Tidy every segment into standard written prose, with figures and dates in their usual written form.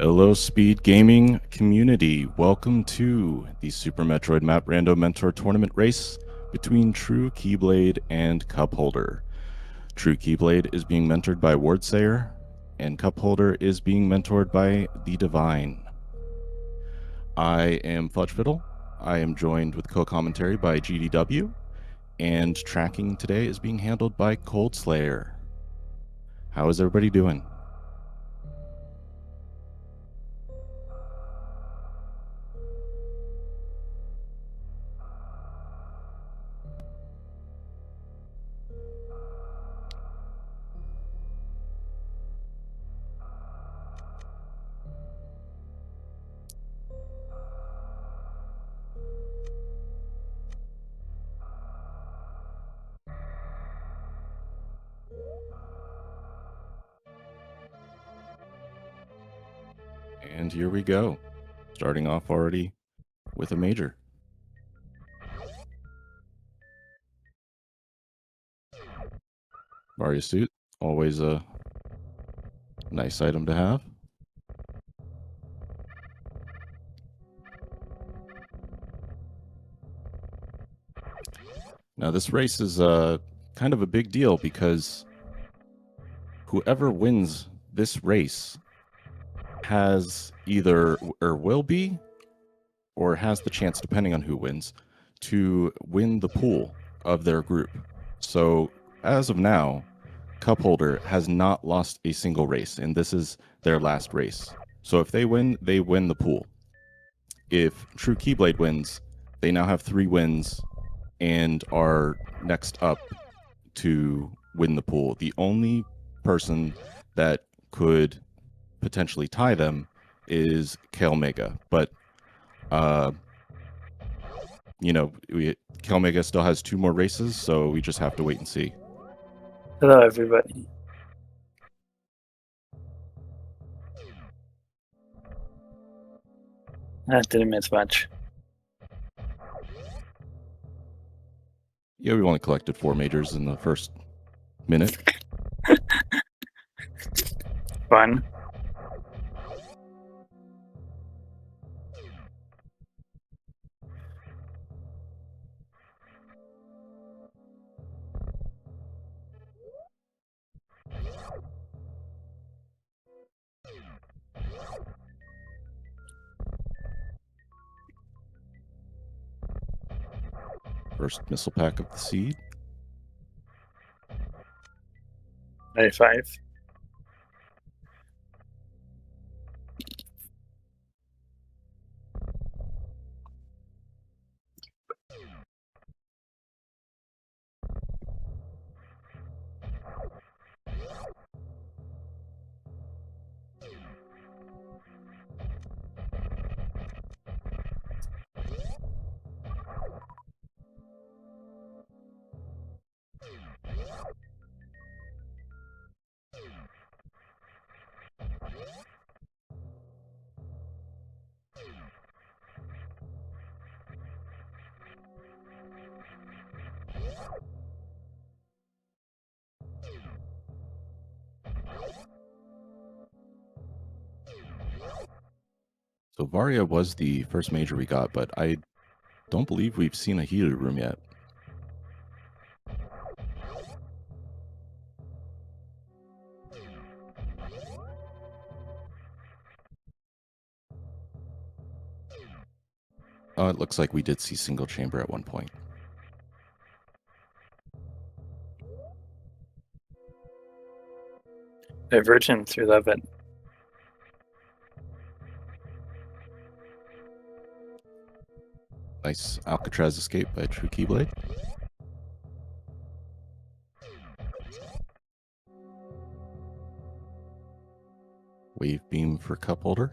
Hello, Speed Gaming community. Welcome to the Super Metroid Map Random Mentor Tournament race between TrueKeyblade and CupHolder. TrueKeyblade is being mentored by Wardsayer, and CupHolder is being mentored by the Divine. I am Fudge Fiddle. I am joined with co-commentary by GDW, and tracking today is being handled by Coldslayer. How is everybody doing? And here we go, starting off already with a major. Varia suit, always a nice item to have. Now this race is kind of a big deal because whoever wins this race has either, or will be, or has the chance, depending on who wins, to win the pool of their group. So as of now, CupHolder has not lost a single race, and this is their last race. So if they win the pool. If TrueKeyblade wins, they now have 3 wins and are next up to win the pool. The only person that could potentially tie them is Kalemega, but you know, Kalemega still has 2 more races, so we just have to wait and see. Hello, everybody. That didn't miss much. Yeah, we only collected 4 majors in the first minute. Fun. First missile pack of the seed. 95. So Varia was the first major we got, but I don't believe we've seen a heated room yet. Oh, it looks like we did see single chamber at one point. Divergent through 11. Nice Alcatraz escape by TrueKeyblade. Wave beam for CupHolder.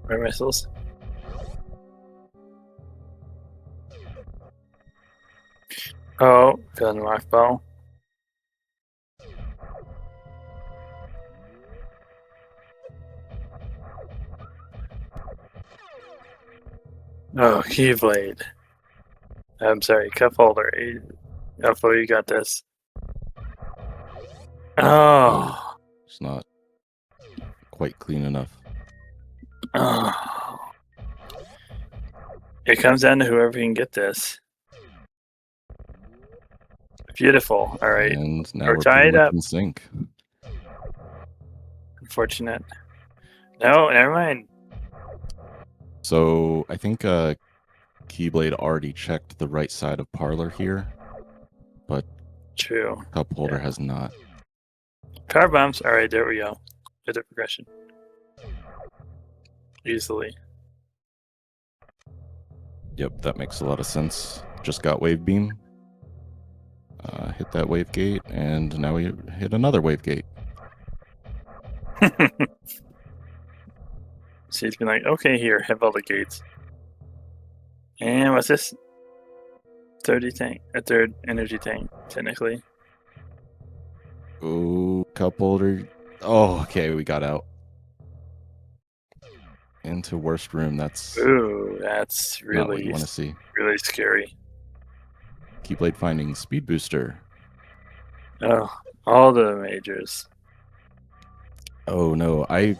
More missiles. Oh, gun rock ball. Oh, Keyblade. I'm sorry, CupHolder. Oh, you got this. Oh. It's not quite clean enough. Oh. It comes down to whoever can get this. Beautiful. All right. And now We're we're pretty tied much up. in sync. Unfortunate. No, never mind. So I think Keyblade already checked the right side of Parlor here, but True. CupHolder Yeah. has not. Power bombs. All right, there we go. Good progression. Easily. Yep, that makes a lot of sense. Just got Wave Beam. Hit that Wave Gate, and now we hit another Wave Gate. So he's been like, okay, here, have all the gates. And what's this? 30 tank, a third energy tank, technically. Oh, CupHolder. Oh, okay, we got out. Into worst room. That's Ooh, that's not what you really, want to see. really scary. Keyblade finding Speed Booster. Oh, all the majors. Oh no, I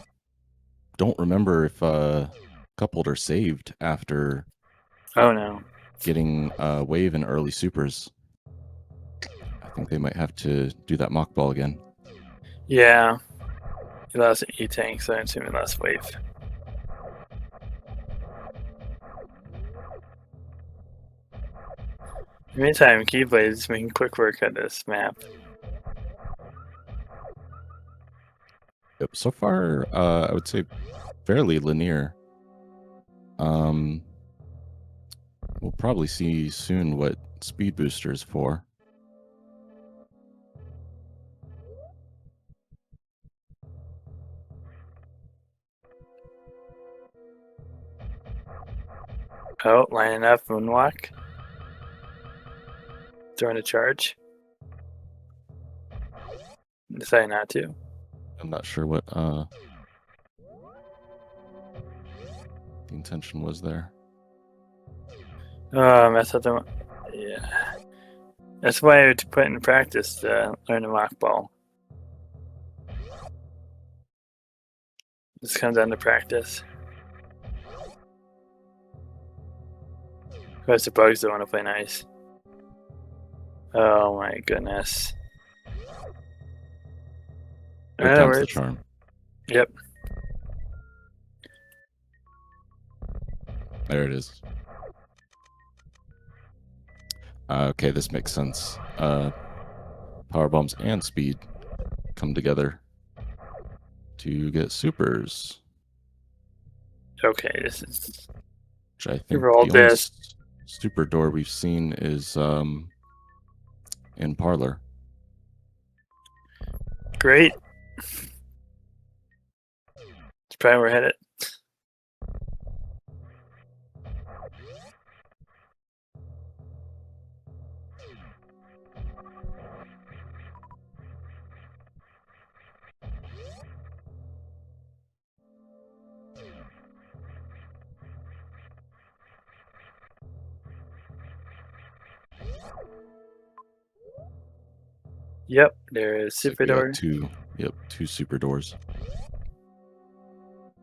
don't remember if CupHolder saved after Oh no. getting Wave and early supers. I think they might have to do that mock ball again. Yeah. He lost an E-tank, so I'm assuming last wave. In the meantime, Keyblade is making quick work of this map. Yep, so far, I would say fairly linear. We'll probably see soon what Speed Booster is for. Oh, lining up, moonwalk. Throwing a charge. Decided not to. I'm not sure what the intention was there. Oh, mess up the. Yeah. That's why I had to put in practice to learn the mock ball. This comes down to practice. Of course, the bugs don't want to play nice. Oh my goodness. Third time's the charm. Yep. There it is. Okay, this makes sense. Power bombs and speed come together to get supers. Okay, this is. Which I think You rolled the only this. super door we've seen is in Parlor. Great. It's probably where we're headed. Yep, there is So super we got door. two super doors.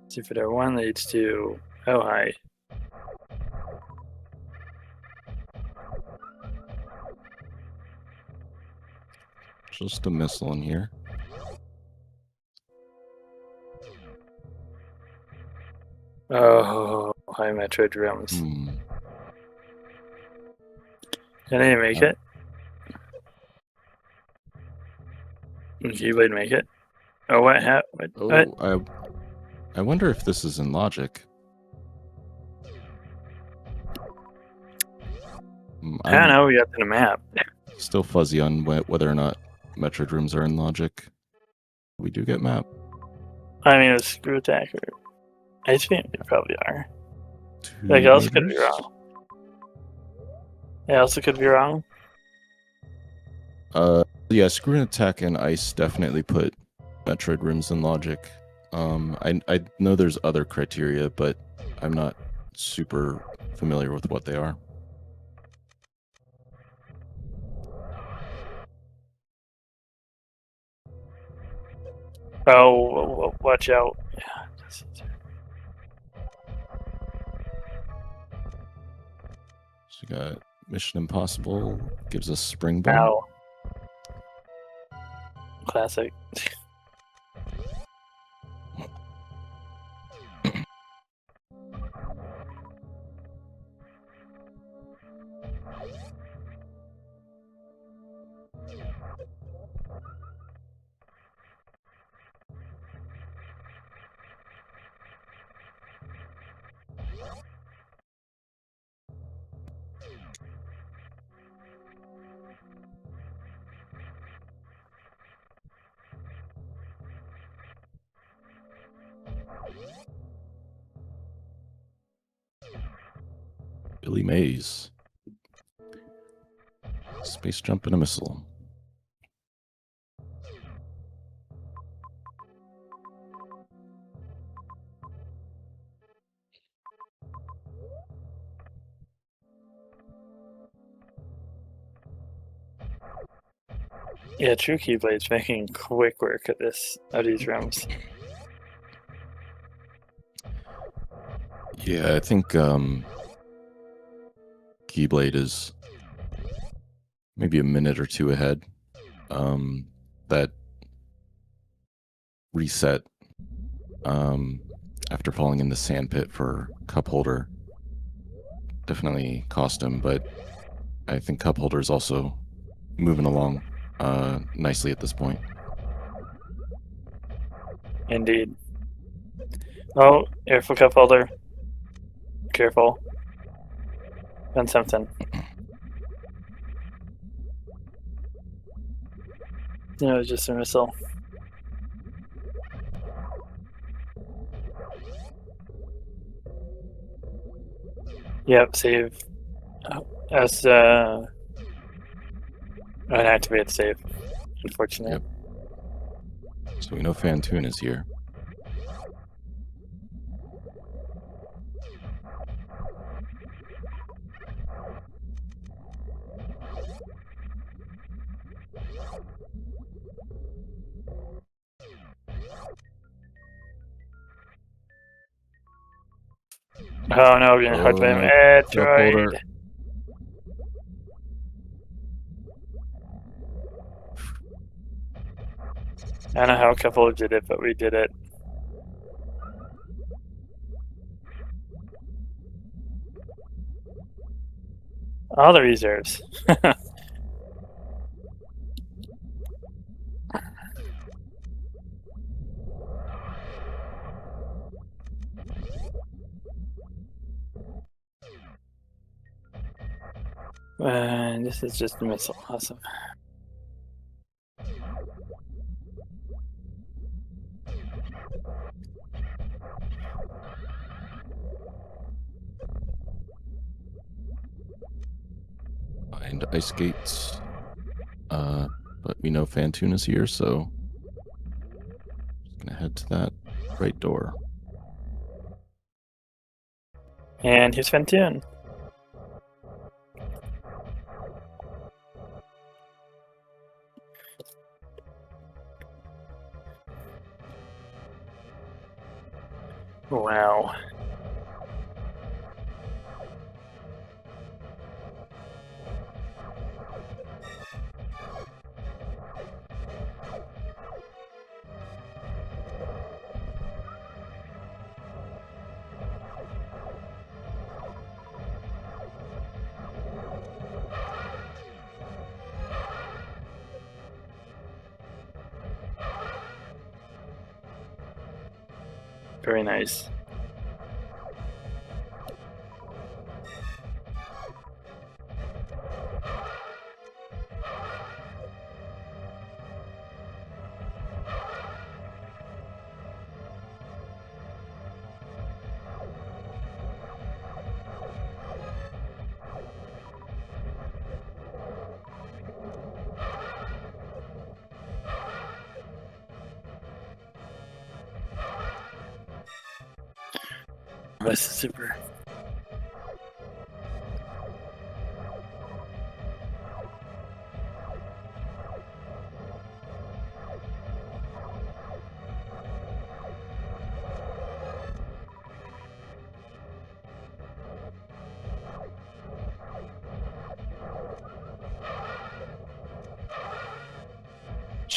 Super door 1 leads to. Oh, hi. Just a missile in here. Oh, hi, Metroid realms. Can I make it? Did Keyblade make it? Oh, what happened? Oh, I wonder if this is in logic. I don't know. We got to the map. Still fuzzy on whether or not Metroid rooms are in logic. We do get map. I mean, it's screw attack. I think they probably are. Two Like, also could be meters. wrong. Yeah, also could be wrong. Yeah, Screw Attack and Ice definitely put Metroid rooms in logic. I know there's other criteria, but I'm not super familiar with what they are. Oh, watch out. So we got Mission Impossible, gives us Spring Bone. Ow. Classic. Billy Mays. Space jump and a missile. Yeah, TrueKeyblade's making quick work of these rooms. Yeah, I think Keyblade is maybe a minute or two ahead. That reset after falling in the sand pit for CupHolder definitely cost him, but I think CupHolder is also moving along nicely at this point. Indeed. Oh, careful, CupHolder. Careful. Done something. No, it was just a missile. Yep, save. As unactivated save, unfortunately. Yep. So we know Fantoon is here. Oh no, we're getting hard by Metroid. CupHolder. I don't know how CupHolder did it, but we did it. All the reserves. And this is just a missile. Awesome. Find ice gates. But we know Fantoon is here, so just gonna head to that right door. And here's Fantoon. Wow. Very nice. This is super.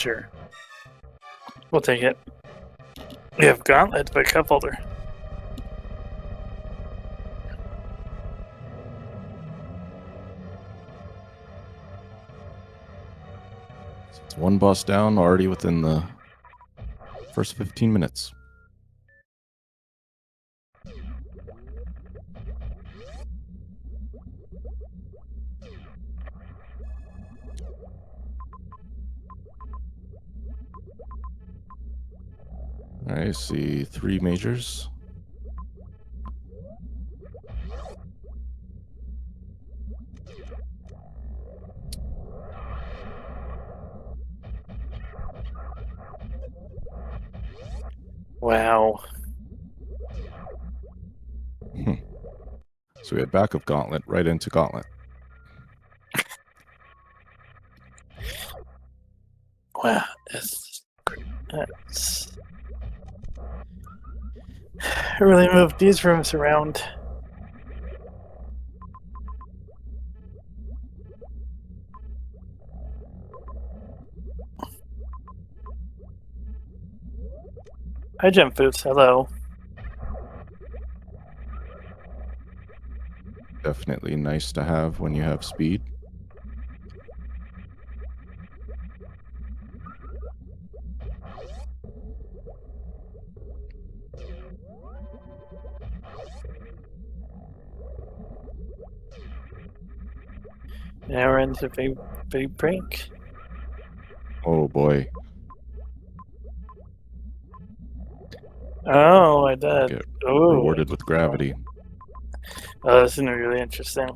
Sure. We'll take it. We have Gauntlet by CupHolder. It's one boss down already within the first 15 minutes. I see 3 majors. Wow. So we had back of Gauntlet right into Gauntlet. Wow. That's I really moved these rooms around. Hi, Jump Boots. Hello. Definitely nice to have when you have speed. Now we're into big break. Oh boy. Oh, I did. Get Oh, rewarded with gravity. oh, this is gonna be really interesting.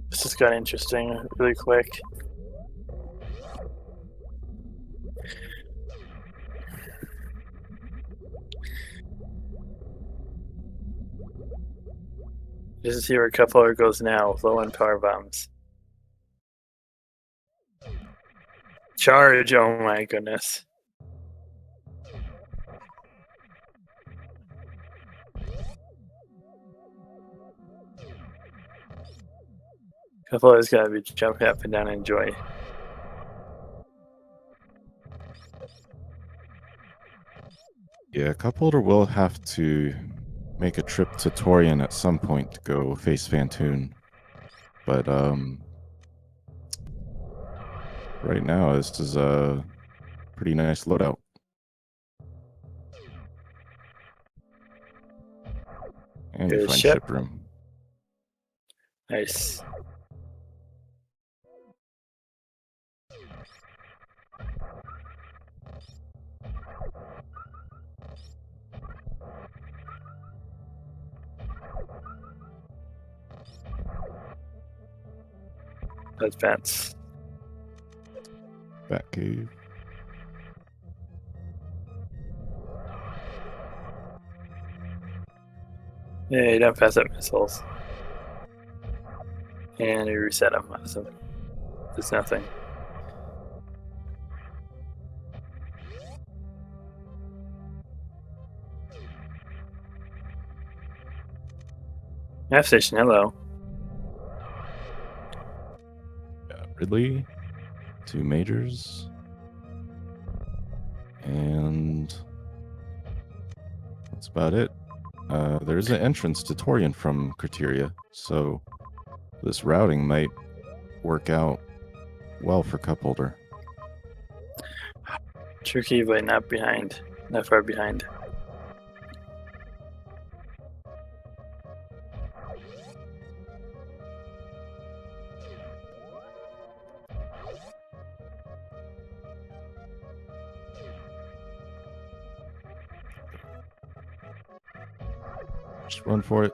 This just got interesting really quick. This is here where CupHolder goes now, low on power bombs. Charge, oh my goodness. CupHolder's gotta be jumping up and down in joy. Yeah, CupHolder will have to make a trip to Torian at some point to go face Fantoon. But right now this is a pretty nice loadout. And you Here's find ship. ship room. Nice. That's bats. Bat cave. Yeah, you don't pass up missiles. And you reset them. So there's nothing. Nav station, hello. Ridley, 2 majors, and that's about it. There's an entrance to Torian from Criteria, so this routing might work out well for CupHolder. TrueKeyblade not behind. Not far behind. Just run for it.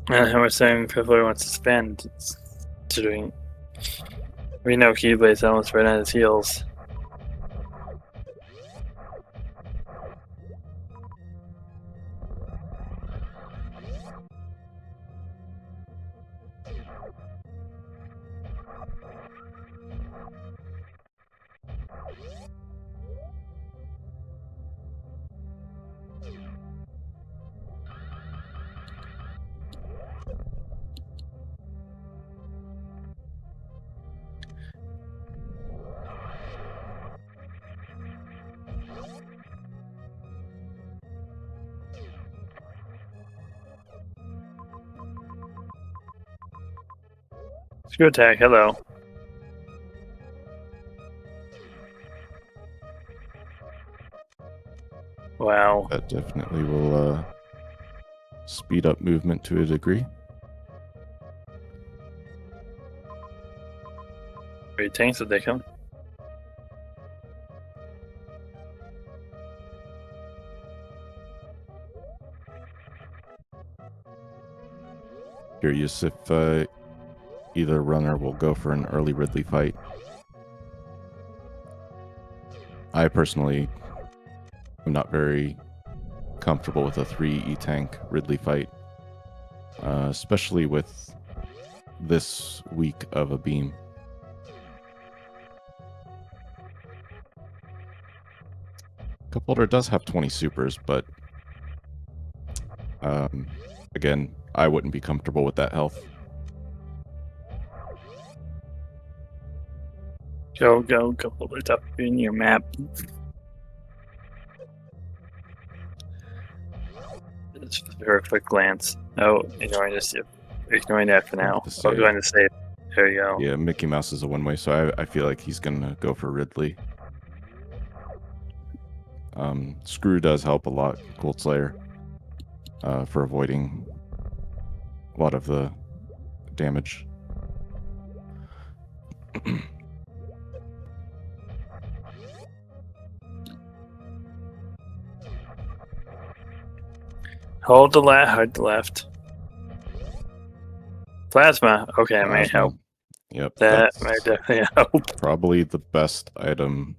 And how much time CupHolder wants to spend considering we know Keyblade's almost right on his heels. Screw attack, hello. Wow. That definitely will speed up movement to a degree. Great tanks that they come. Curious if either runner will go for an early Ridley fight. I personally am not very comfortable with a 3 E-Tank Ridley fight, especially with this weak of a beam. CupHolder does have 20 supers, but again, I wouldn't be comfortable with that health. Go, pull it up in your map. Just for a quick glance. Oh, ignoring that for now. I'm going to save. There you go. Yeah, Mickey Mouse is a one-way, so I feel like he's gonna go for Ridley. Screw does help a lot, Gold Slayer, for avoiding a lot of the damage. Hold the left. Plasma. Okay, that may help. Yep. That may definitely help. Probably the best item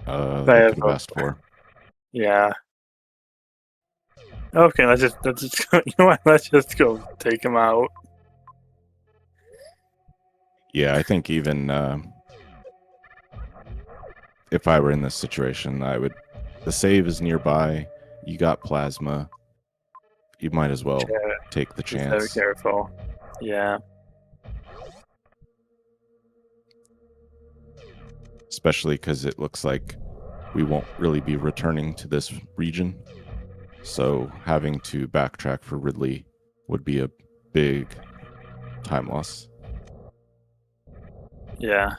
they could have asked for. Yeah. Okay, let's just go. You know what? Let's just go take him out. Yeah, I think even if I were in this situation, I would. The save is nearby. You got plasma. You might as well take the chance. Very careful. Yeah. Especially because it looks like we won't really be returning to this region. So having to backtrack for Ridley would be a big time loss. Yeah.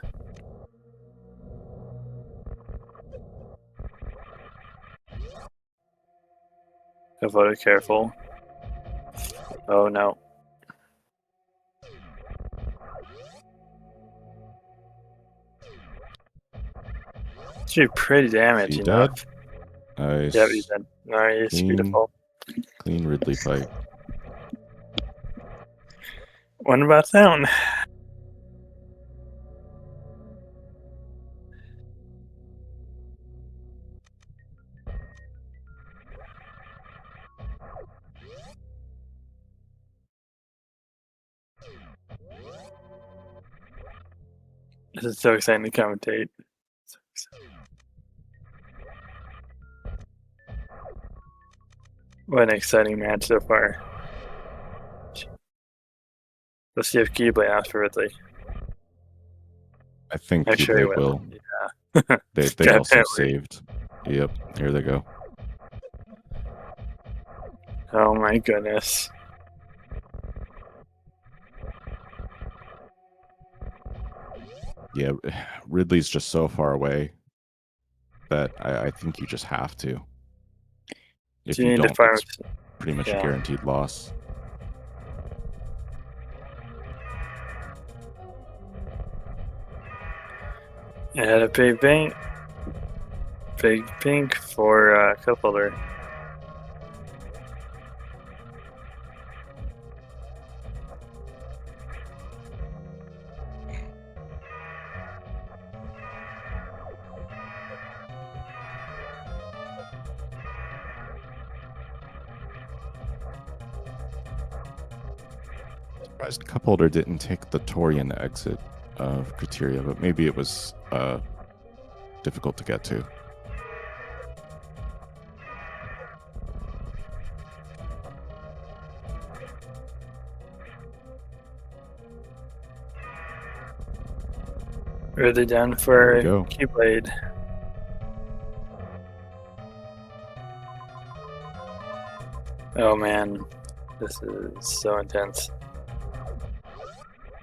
Very careful. Oh no. It's pretty damage, He you know. dead? Nice. Yeah, he's dead. Nice, beautiful. Clean Ridley fight. What about that one? This is so exciting to commentate. What an exciting match so far. Let's see if Keyblade asks for Ridley. I think Actually, they will. Yeah. They also saved. Yep, here they go. Oh my goodness. Yeah, Ridley's just so far away that I think you just have to. If you don't, it's pretty much a guaranteed loss. It had a big pink for CupHolder. Surprised CupHolder didn't take the Torian exit of Criteria, but maybe it was difficult to get to. Are they done for Keyblade? Oh man, this is so intense.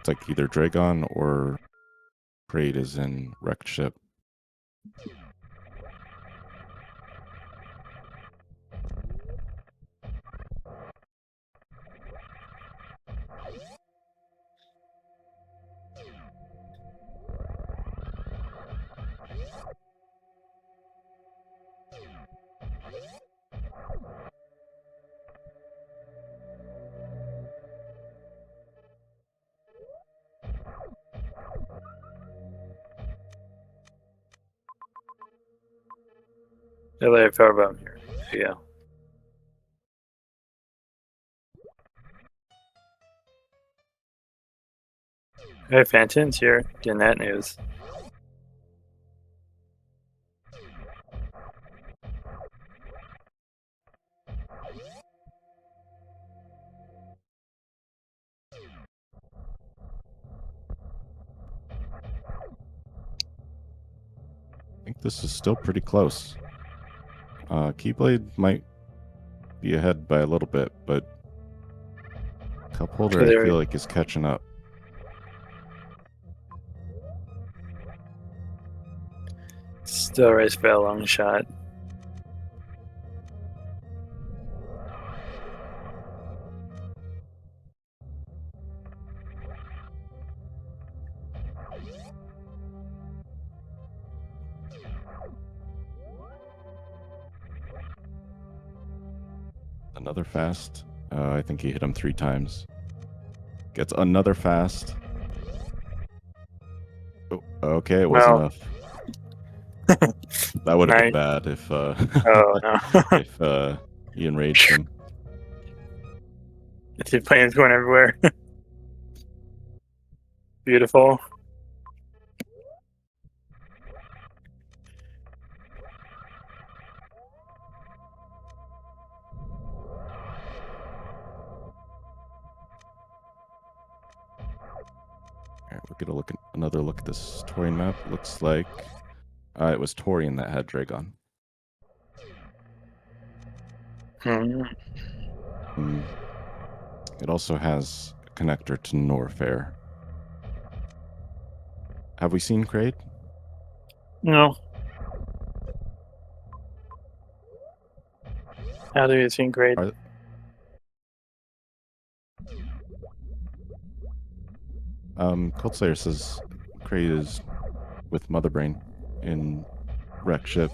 It's like either Dragon or Kraid is in wrecked ship. I lay a power bomb here. There you go. Hey, Phantom's here. Getting that news. I think this is still pretty close. Keyblade might be ahead by a little bit, but CupHolder, I feel like, is catching up. Still race by a long shot. Another fast. I think he hit him 3 times. Gets another fast. Oh, okay, it was enough. That would have been bad if oh no. if he enraged him. The 2 planes going everywhere. Beautiful. Alright, we're gonna look at another look at this Torian map. Looks like it was Torian that had Dragon. It also has a connector to Norfair. Have we seen Kraid? No. How do you see Kraid? Coldslayer says Kraid is with Motherbrain in wreck ship.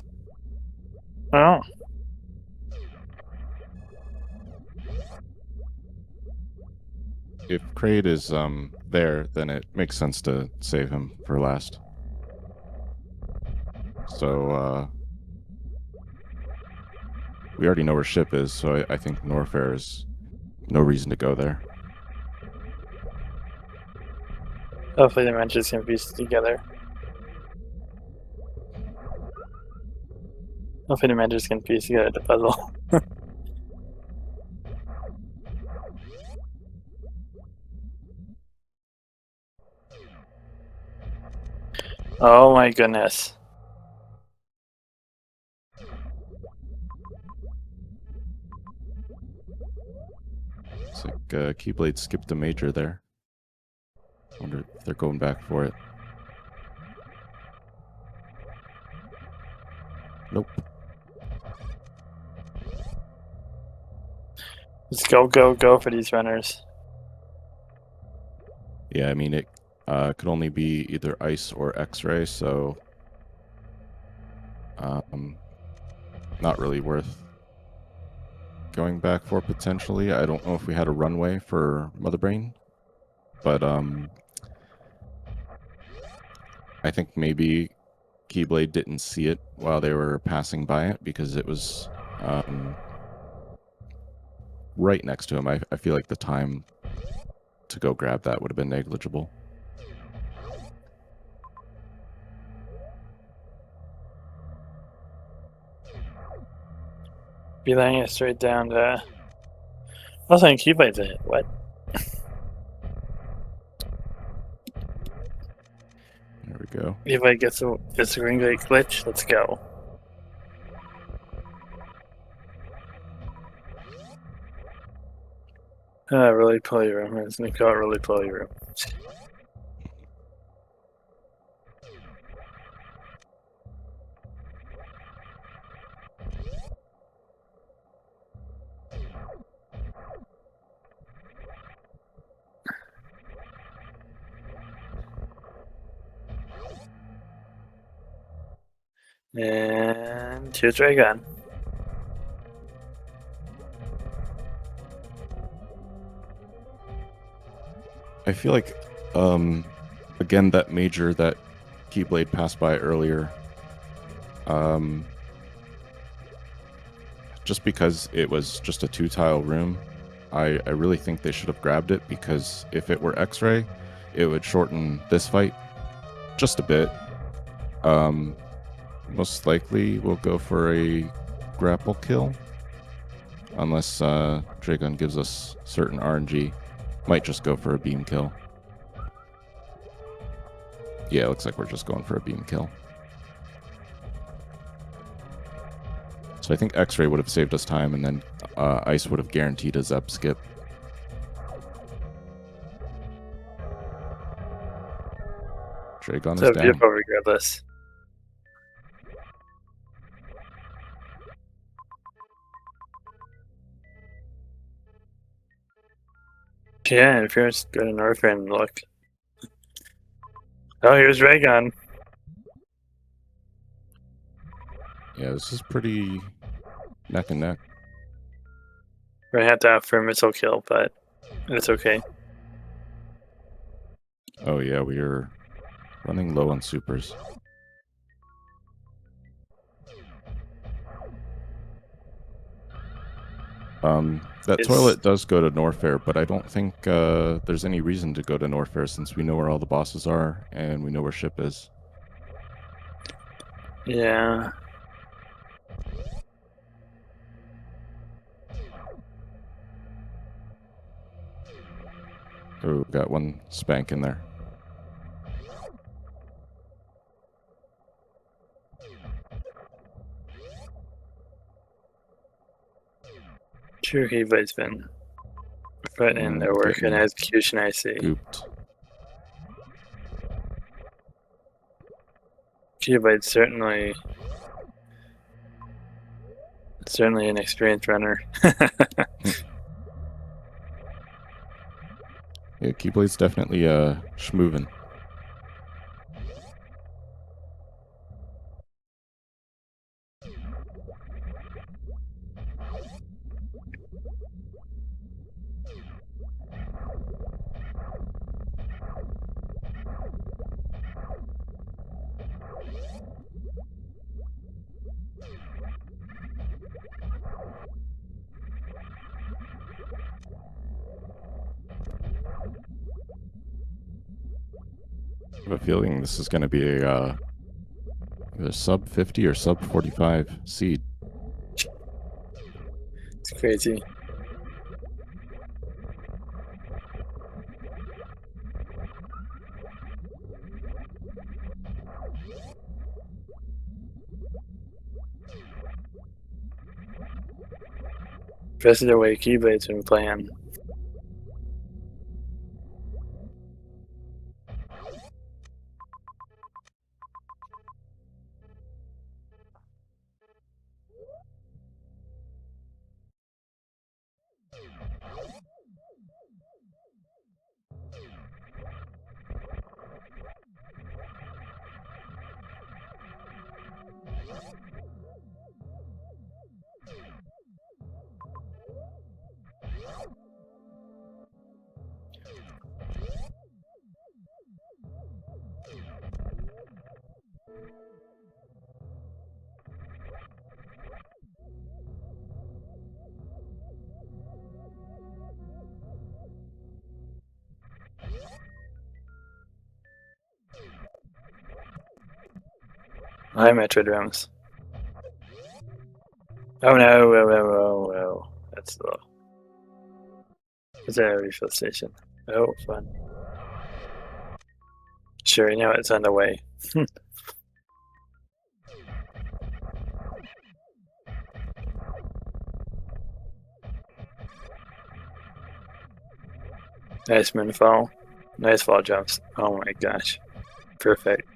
Oh. If Kraid is there, then it makes sense to save him for last. So we already know where ship is, so I think Norfair is no reason to go there. Hopefully the matches can piece together. Hopefully the matches can piece together the puzzle. Oh my goodness. It's like Keyblade skipped a major there. Wonder if they're going back for it. Nope. Let's go for these runners. Yeah, I mean, it could only be either ice or X-ray, so not really worth going back for potentially. I don't know if we had a runway for Motherbrain, but I think maybe Keyblade didn't see it while they were passing by it because it was right next to him. I feel like the time to go grab that would have been negligible. Be laying it straight down to. I was saying Keyblade's in it. What? There we go. Keybblade gets a green gate glitch. Let's go. Really polyroom. It's gonna call it really polyroom. And choose Dragon. I feel like, again, that major that Keyblade passed by earlier, just because it was just a 2-tile room, I really think they should have grabbed it, because if it were X-Ray, it would shorten this fight just a bit. Most likely we'll go for a grapple kill, unless Dragon gives us certain RNG. Might just go for a beam kill. Yeah, it looks like we're just going for a beam kill. So I think X-Ray would have saved us time, and then Ice would have guaranteed a Zeb skip. Dragon So is down. beautiful regardless. Yeah, interference, go to North and look. Oh, here's Raygun. Yeah, this is pretty neck and neck. We're gonna have to have for a missile kill, but it's okay. Oh yeah, we are running low on supers. That toilet does go to Norfair, but I don't think there's any reason to go to Norfair, since we know where all the bosses are and we know where ship is. Yeah. Oh, got one spank in there. TrueKeyblade's been putting in their work and Getting execution, I see. gooped. Keyblade's certainly an experienced runner. Yeah, Keyblade's definitely schmoovin'. I have a feeling this is going to be a either sub 50 or sub 45 seed. It's crazy. Especially the way Keyblade's been playing. Hi, Metroid Rams. Oh no, oh. That's the. Is there a refill station? Oh, fun. Sure, you know it's on the way. Nice moonfall. Nice fall jumps. Oh my gosh. Perfect.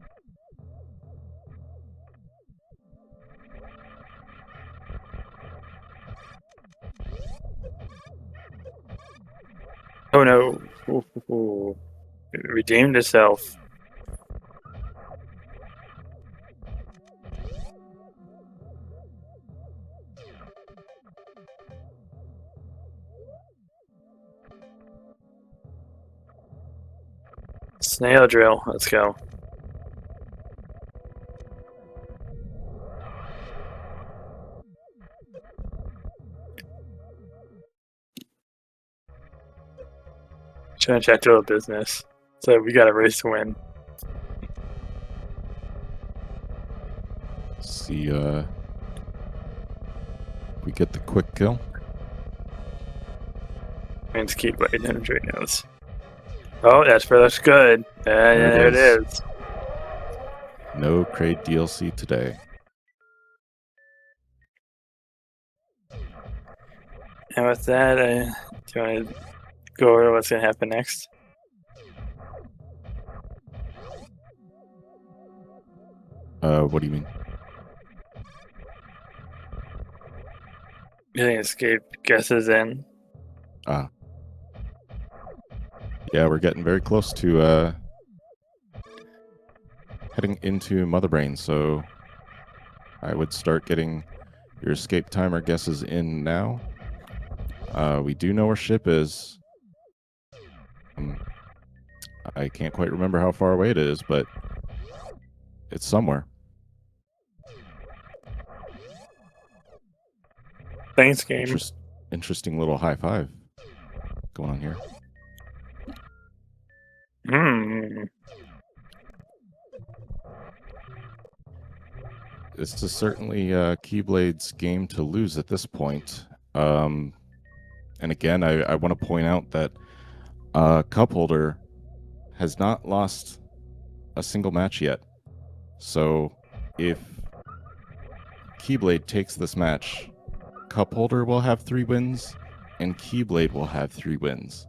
Oh no. Ooh. It redeemed itself. Snail drill. Let's go. Transactional business. So we got a race to win. See, we get the quick kill. Means Keyblade and knows. Oh, that's good. There it is. No Kraid DLC today. And with that, do you want to go over what's going to happen next? What do you mean? Getting escape guesses in. Ah. Yeah, we're getting very close to heading into Mother Brain, so I would start getting your escape timer guesses in now. We do know where ship is. I can't quite remember how far away it is, but it's somewhere. Thanks, game. Interesting little high five going on here. This is certainly Keyblade's game to lose at this point. And again, I want to point out that CupHolder has not lost a single match yet. So if Keyblade takes this match, CupHolder will have 3 wins, and Keyblade will have 3 wins.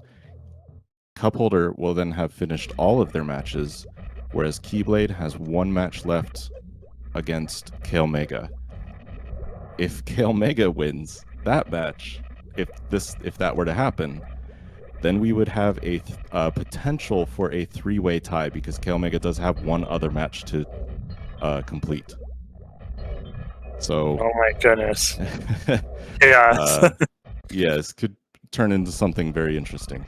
CupHolder will then have finished all of their matches, whereas Keyblade has 1 match left against Kale Mega. If Kale Mega wins that match, if that were to happen, then we would have a potential for a 3-way tie, because Kale Mega does have 1 other match to complete. So, oh my goodness. Chaos. Yeah, this could turn into something very interesting.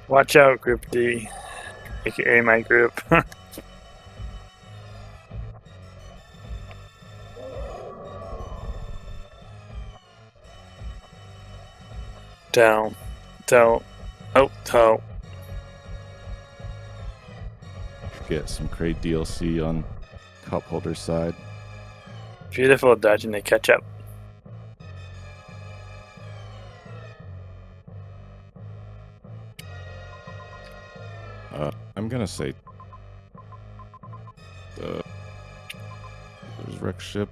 Watch out, Group D, aka my group. Down. Toe. Oh, toe. Get some Kraid DLC on CupHolder's side. Beautiful dodging the catch up. I'm gonna say there's wreck ship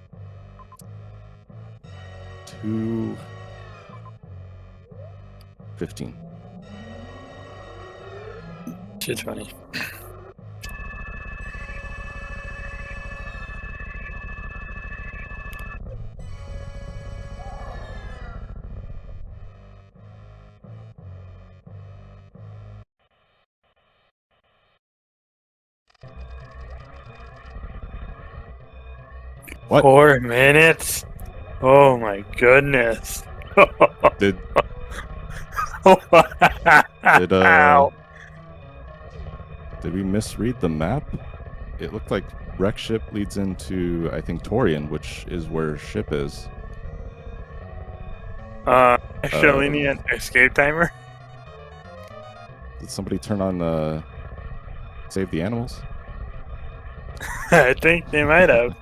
215. 220. What? 4 minutes? Oh my goodness. Did we misread the map? It looked like wreck ship leads into, I think, Torian, which is where ship is. Extra lenient escape timer? Did somebody turn on save the animals? I think they might have.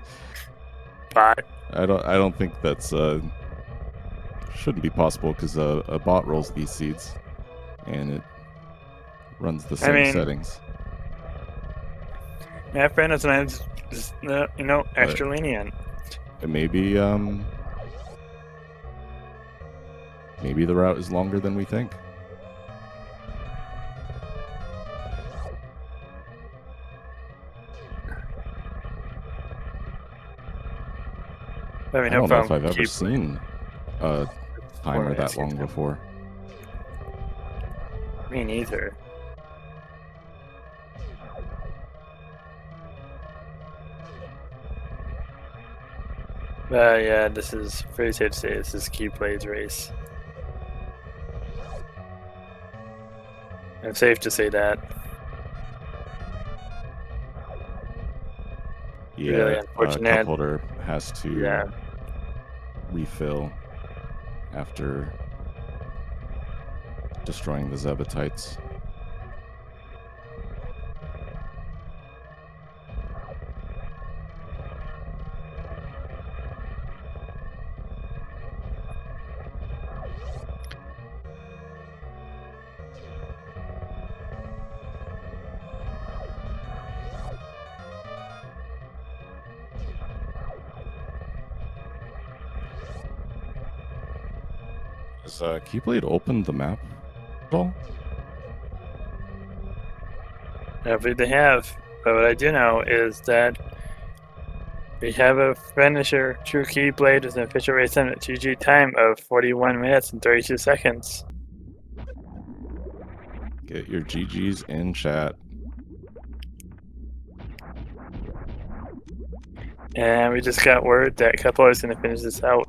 Bot. I don't think that's shouldn't be possible, because a bot rolls these seeds and it runs the same settings. Yeah, friend is extra lenient. Maybe maybe the route is longer than we think. I don't know if I've ever seen a timer that long before. Me neither. Yeah, this is pretty safe to say this is Keyblade's race. It's safe to say that. Really Yeah, unfortunate. CupHolder has to Yeah. refill after destroying the Zebatites. Has Keyblade opened the map at all? I believe they have. But what I do know is that we have a finisher, TrueKeyblade, with an official race limit GG time of 41 minutes and 32 seconds. Get your GGs in chat. And we just got word that CupHolder is going to finish this out.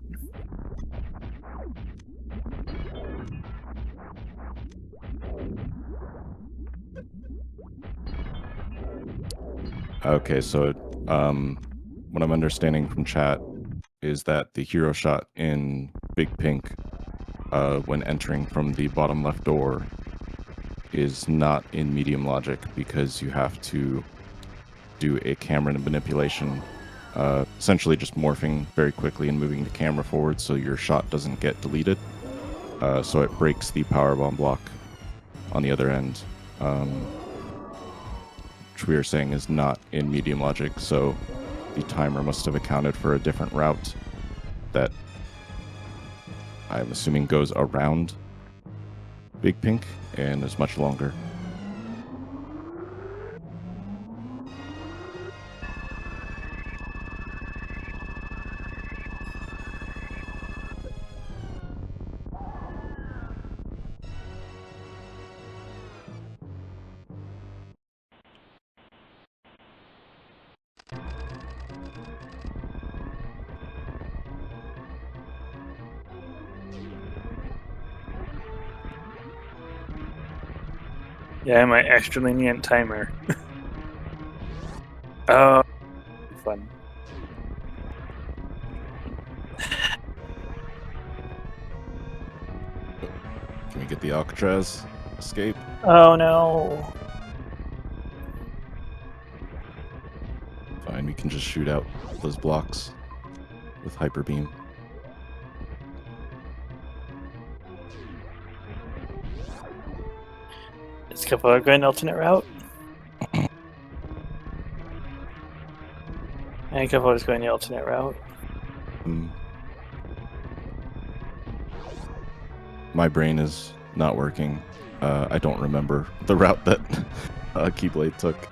Okay, so what I'm understanding from chat is that the hero shot in Big Pink when entering from the bottom left door is not in medium logic because you have to do a camera manipulation, essentially just morphing very quickly and moving the camera forward so your shot doesn't get deleted. So it breaks the power bomb block on the other end, which we are saying is not in medium logic. So the timer must have accounted for a different route that I'm assuming goes around Big Pink and is much longer. Yeah, my extra lenient timer. Oh, fun. Can we get the Alcatraz escape? Oh no. Fine, we can just shoot out those blocks with Hyper Beam. Is CupHolder going alternate route? I think CupHolder's going the alternate route. My brain is not working. I don't remember the route that Keyblade took.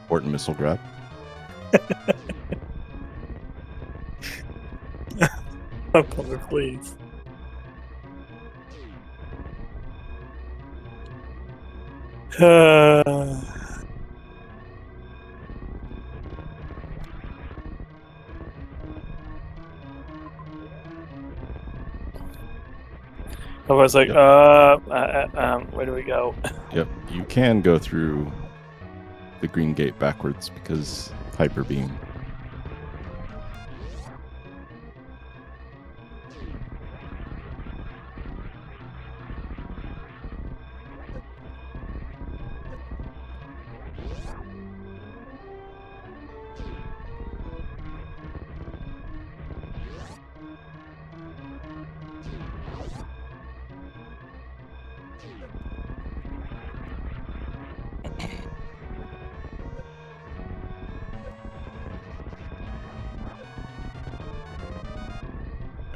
Important missile grab. CupHolder, please. I was like, Yep. where do we go? Yep, you can go through the green gate backwards because Hyper Beam.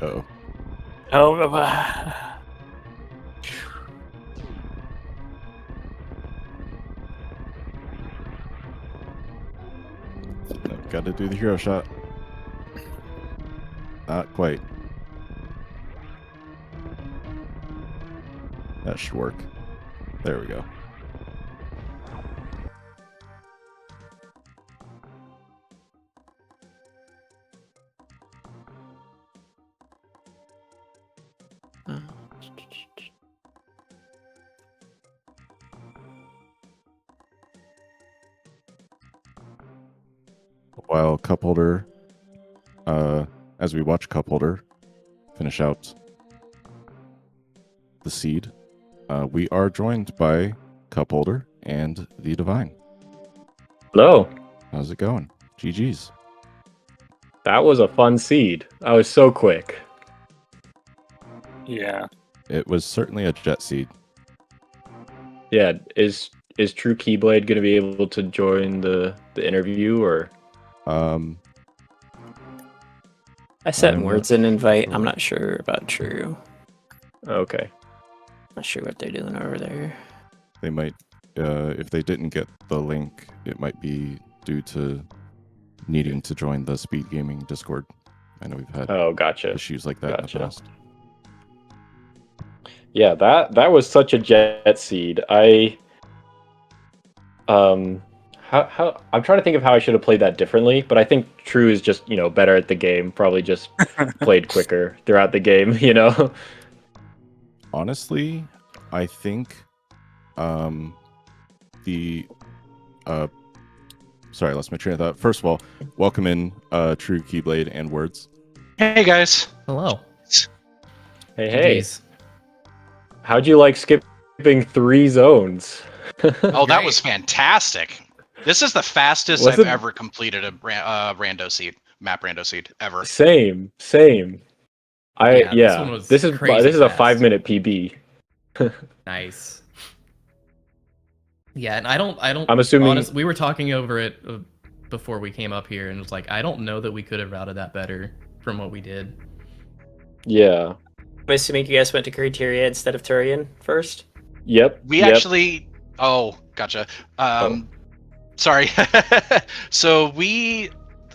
Uh-oh. Oh, I've got to do the hero shot. Not quite. That should work. There we go. While CupHolder, as we watch CupHolder finish out the seed, we are joined by CupHolder and the Divine. Hello. How's it going? GG's. That was a fun seed. I was so quick. yeah. It was certainly a jet seed. Yeah, is TrueKeyblade going to be able to join the interview or? I sent I'm words not in invite. sure. I'm not sure about True. Okay. Not sure what they're doing over there. They might, if they didn't get the link, it might be due to needing to join the Speed Gaming Discord. I know we've had Oh, gotcha. issues like that Gotcha. in the past. Yeah, that was such a jet seed. How I'm trying to think of how I should have played that differently, but I think True is just, better at the game, probably just played quicker throughout the game, Honestly, I think the sorry, I lost my train of thought. First of all, welcome in TrueKeyblade and Words. Hey guys. Hello. Hey. GGs. How'd you like skipping 3 zones? Oh, that was fantastic. This is the fastest Was I've it- ever completed a rando seed, map rando seed ever. Same. Yeah, this one was This is crazy a fast. 5-minute PB. Nice. Yeah, and I don't. I'm assuming- we were talking over it before we came up here, and it was like, I don't know that we could have routed that better from what we did. Yeah. I'm assuming you guys went to Criteria instead of Turian first. Yep. We yep. actually. Oh, gotcha. Sorry. So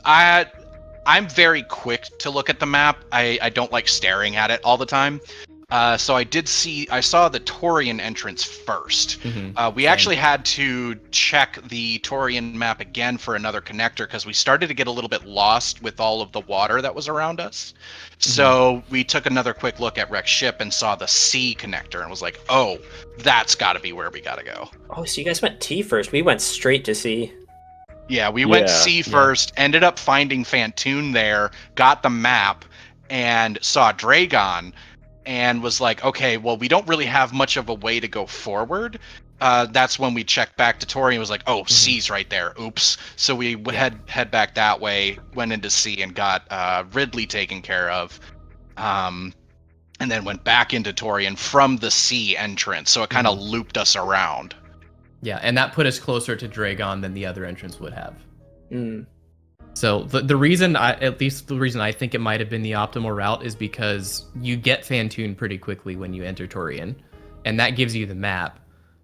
I'm very quick to look at the map. I don't like staring at it all the time. So I saw the Torian entrance first. We Same. actually had to check the Torian map again for another connector because we started to get a little bit lost with all of the water that was around us. So we took another quick look at Rex ship and saw the C connector and was like, oh, that's got to be where we got to go. Oh, so you guys went T first. We went straight to C. Yeah, we went Yeah, C first, ended up finding Fantoon there, got the map, and saw Dragon, and was like, okay, well, we don't really have much of a way to go forward. That's when we checked back to Tori and was like, oh, C's right there. Oops. So we head back that way, went into C and got Ridley taken care of. And then went back into Torian from the C entrance. So it kind of looped us around. Yeah, and that put us closer to Dragon than the other entrance would have. Mm. So the reason I think it might have been the optimal route is because you get Fantoon pretty quickly when you enter Torian, and that gives you the map.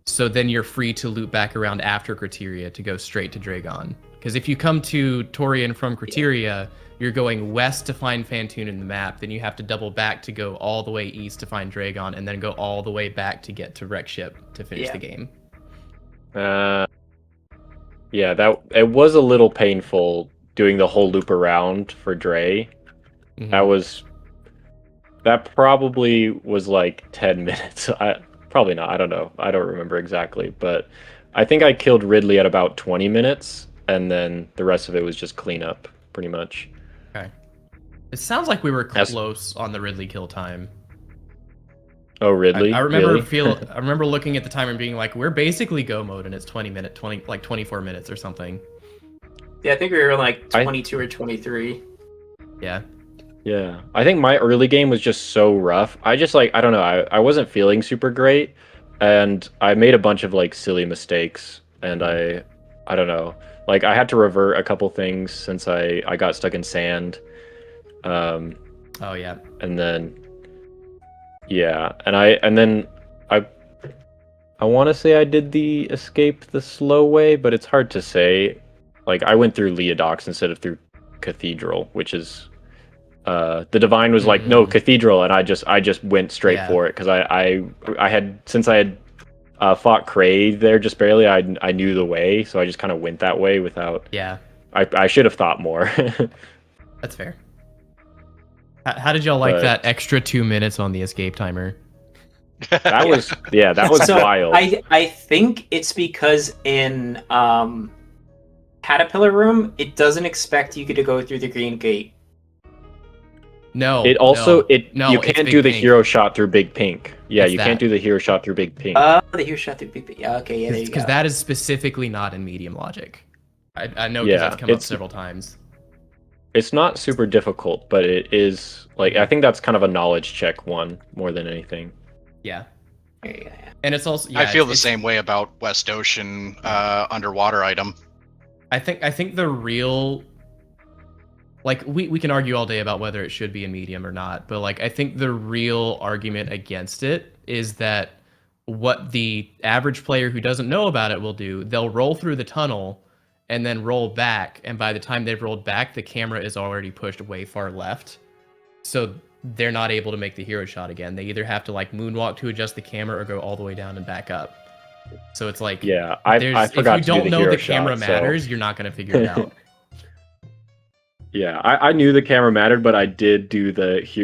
So then you're free to loop back around after Criteria to go straight to Dragon. Because if you come to Torian from Criteria, you're going west to find Fantoon in the map, then you have to double back to go all the way east to find Dragon, and then go all the way back to get to Rex ship to finish the game. Yeah, that it was a little painful doing the whole loop around for Dre. That probably was like 10 minutes. Probably not. I don't know. I don't remember exactly, but I think I killed Ridley at about 20 minutes, and then the rest of it was just cleanup, pretty much. Okay. It sounds like we were close on the Ridley kill time. Oh, Ridley? I remember Really? I remember looking at the timer and being like, we're basically go mode, and it's 24 minutes or something. Yeah, I think we were like 22 or 23. Yeah. Yeah, I think my early game was just so rough. I just I don't know, I wasn't feeling super great, and I made a bunch of silly mistakes, and I don't know, I had to revert a couple things since I got stuck in sand. Oh yeah. And then I want to say I did the escape the slow way, but it's hard to say. Like I went through Leodox instead of through Cathedral, which is the Divine was like, no, Cathedral, and I just went straight for it because I had, since I had fought Cray there just barely, I knew the way, so I just kind of went that way without. Yeah. I should have thought more. That's fair. How did y'all like that extra 2 minutes on the escape timer? That was So wild. I think it's because in Caterpillar Room, it doesn't expect you to go through the green gate. No. It also no, you it's can't Big do the Pink. hero shot through Big Pink. Yeah, It's you that. can't do the hero shot through Big Pink. The hero shot through Big. Yeah, okay, yeah, there you go. Because that is specifically not in medium logic. I know because Yeah, that's come up it's- several times. It's not super difficult, but it is like I think that's kind of a knowledge check one more than anything. Yeah. Yeah. And it's also I feel the it's- same way about West Ocean underwater item. I think the real, like, we can argue all day about whether it should be in medium or not, but like I think the real argument against it is that what the average player who doesn't know about it will do, they'll roll through the tunnel and then roll back, and by the time they've rolled back, the camera is already pushed way far left, so they're not able to make the hero shot again. They either have to like moonwalk to adjust the camera or go all the way down and back up. So it's like, Yeah, I forgot if to you do the don't know hero the camera shot, so- matters, you're not going to figure it out. Yeah, I knew the camera mattered, but I did do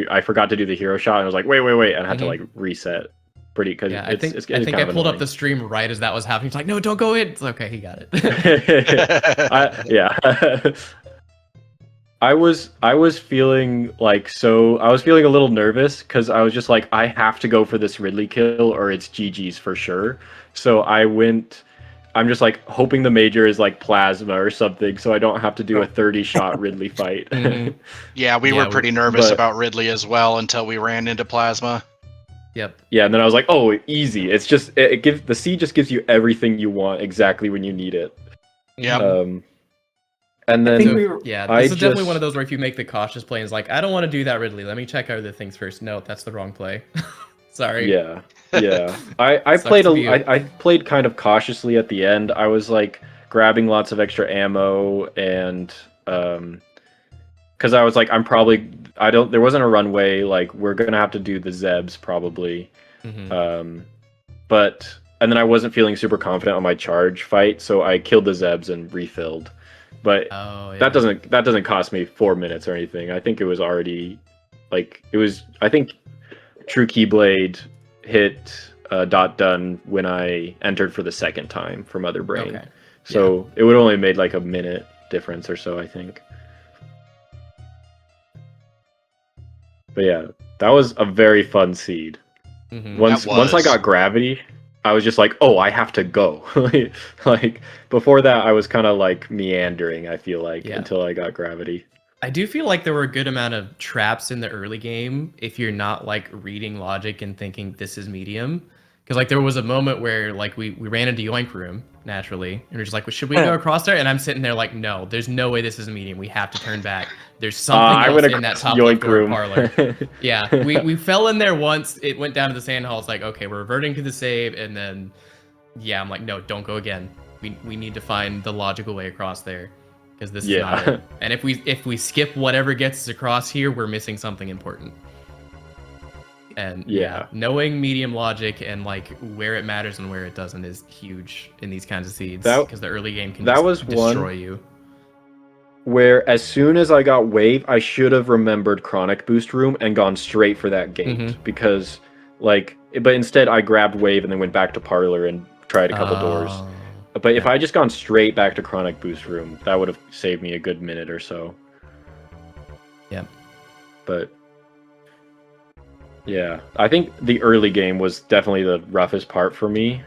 I forgot to do the hero shot, and I was like, wait, and I had to like reset. Pretty because Yeah, I think I pulled up the stream right as that was happening. It's like, no, don't go in. It's okay, he got it. I was feeling like I was feeling a little nervous because I was just like, I have to go for this Ridley kill or it's GG's for sure. So I'm just like hoping the major is like plasma or something, so I don't have to do a 30-shot Ridley fight. Yeah, we were pretty nervous about Ridley as well until we ran into plasma. Yep. Yeah, and then I was like, oh, easy. It's just it gives the C just gives you everything you want exactly when you need it. Yeah. And then this is definitely one of those where if you make the cautious play, and it's like, I don't want to do that Ridley. Let me check other things first. No, that's the wrong play. Sorry. Yeah. I played kind of cautiously at the end. I was like grabbing lots of extra ammo and because I was like, there wasn't a runway, like we're gonna have to do the Zebs probably. And then I wasn't feeling super confident on my charge fight, so I killed the Zebs and refilled. But that doesn't cost me 4 minutes or anything. I think it was already I think TrueKeyblade hit done when I entered for the second time for Mother Brain. Okay. So it would only made like a minute difference or so, I think. But yeah, that was a very fun seed. Once I got gravity, I was just like, oh, I have to go. Like before that, I was kind of like meandering, I feel like, until I got gravity. I do feel like there were a good amount of traps in the early game if you're not like reading logic and thinking this is medium. Because like there was a moment where like we ran into Yoink Room naturally, and we're just like, well, should we go across there? And I'm sitting there like, no, there's no way this is medium. We have to turn back. There's something else in that top left door parlor. Yeah, we fell in there once. It went down to the sand hall. It's like, okay, we're reverting to the save, and then I'm like, no, don't go again. We need to find the logical way across there. Because this is not it. And if we skip whatever gets us across here, we're missing something important. And knowing medium logic and like where it matters and where it doesn't is huge in these kinds of seeds. Because the early game can destroy you. Where as soon as I got wave, I should have remembered Chronic Boost Room and gone straight for that gate. Because but instead I grabbed wave and then went back to Parlor and tried a couple doors. But if I just gone straight back to Chronic Boost Room, that would have saved me a good minute or so. Yeah. But yeah, I think the early game was definitely the roughest part for me.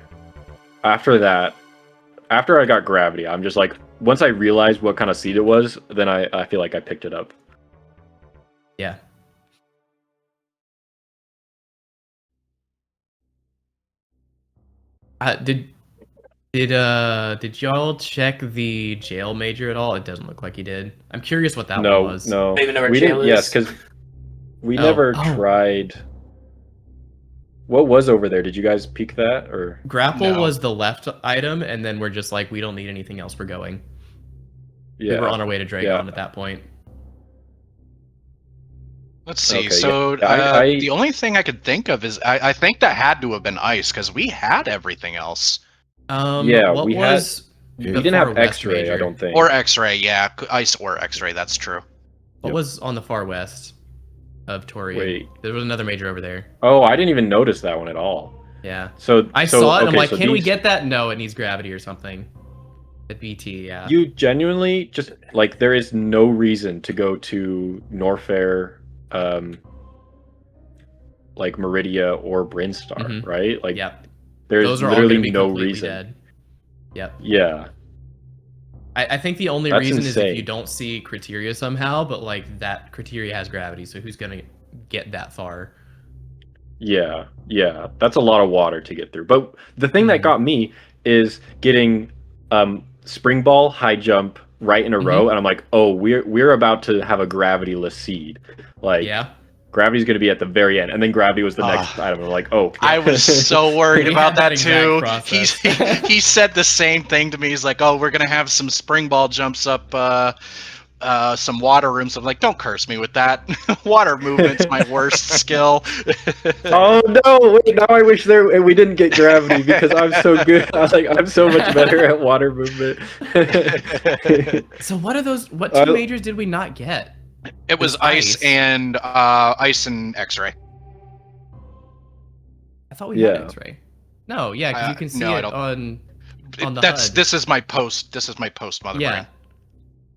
After that, after I got gravity, I'm just like, once I realized what kind of seed it was, then I feel like I picked it up. Yeah. Did y'all check the jail major at all? It doesn't look like you did. I'm curious what that one was. No, I don't even know where we jail didn't. is. Yes, because We Oh, never oh. tried. What was over there? Did you guys peek that or? Grapple No. was the left item, and then we're just like, we don't need anything else. We're going. Yeah. We were on our way to Dragon at that point. Let's see. Okay, So yeah. the only thing I could think of is I think that had to have been ice because we had everything else. Yeah, what we was We the didn't far have west X-ray, I major? don't think. Or X-ray, yeah, ice or X-ray. That's true. What Yep. was on the far west of Torian? Wait. There was another major over there. Oh, I didn't even notice that one at all. Yeah. So I saw it, and I'm okay, like, so can we these- get that? No, it needs gravity or something. At BT, yeah. You genuinely just like there is no reason to go to Norfair, like Meridia or Brinstar, Mhm. right? Like, Yep. there's Those are all going literally to be no completely reason. dead. Yep. Yeah, I think the only That's reason is insane. if you don't see criteria somehow, but like that criteria has gravity, so who's gonna get that far? yeah. That's a lot of water to get through. But the thing that Mhm. got me is getting spring ball, high jump right in a row, and I'm like, oh, we're about to have a gravityless seed. Like, Yeah. gravity's going to be at the very end, and then gravity was the next item. I'm like, oh, I was so worried We about had that, that too. exact He process. he said the same thing to me. He's like, "Oh, we're gonna have some spring ball jumps up some water rooms." I'm like, "Don't curse me with that. Water movement's my worst skill." Oh no! Wait, now I wish we didn't get gravity because I'm so good. I'm so much better at water movement. So what are those? What I- two majors did we not get? It was It's ice ice. and X-ray. I thought we had Yeah. X-ray. No, yeah, because you can see no, I it don't- on the That's HUD. this is my post. This is my post mother Yeah. brain.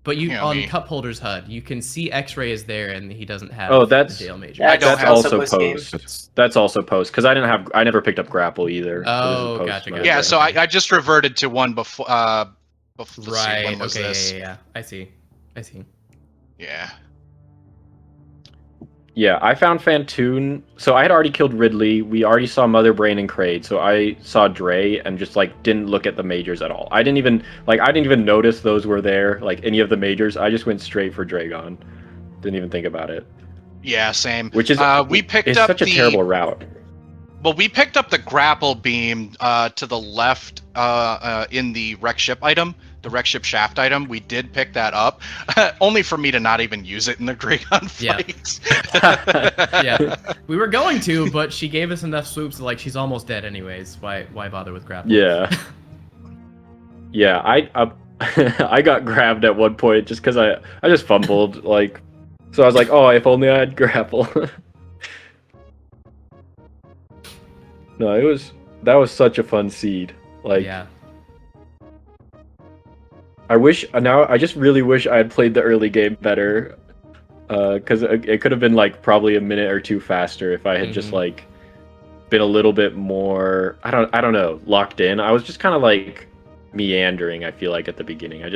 But you Yeah, on me. CupHolder's HUD, you can see X-ray is there, and he doesn't have. Oh, that's- the Dale major. Yeah, I don't That's have- also post-game. post. It's That's also post because I never picked up grapple either. So this is Oh, post gotcha, mode. gotcha. Yeah, so okay. I just reverted to one before. Let's see, Right. when was Okay. this? Yeah. I see. Yeah. Yeah, I found Fantoon. So I had already killed Ridley. We already saw Mother Brain and Kraid. So I saw Dre and just like didn't look at the majors at all. I didn't even notice those were there, like any of the majors. I just went straight for Dragon. Didn't even think about it. Yeah, same. Which is we picked it's up such a terrible route. Well, we picked up the grapple beam to the left in the wreck ship item, the wreck ship shaft item. We did pick that up, only for me to not even use it in the Dragon Yeah. fight. Yeah. We were going to, but she gave us enough swoops that, like, she's almost dead anyways. Why bother with grapple? Yeah. Yeah, I got grabbed at one point just because I just fumbled, like, so I was like, oh, if only I had grapple. No, that was such a fun seed. Like, Yeah. I just really wish I had played the early game better, because it could have been like probably a minute or two faster if I had just Mhm. like been a little bit more, I don't know, locked in. I was just kind of like meandering, I feel like, at the beginning. I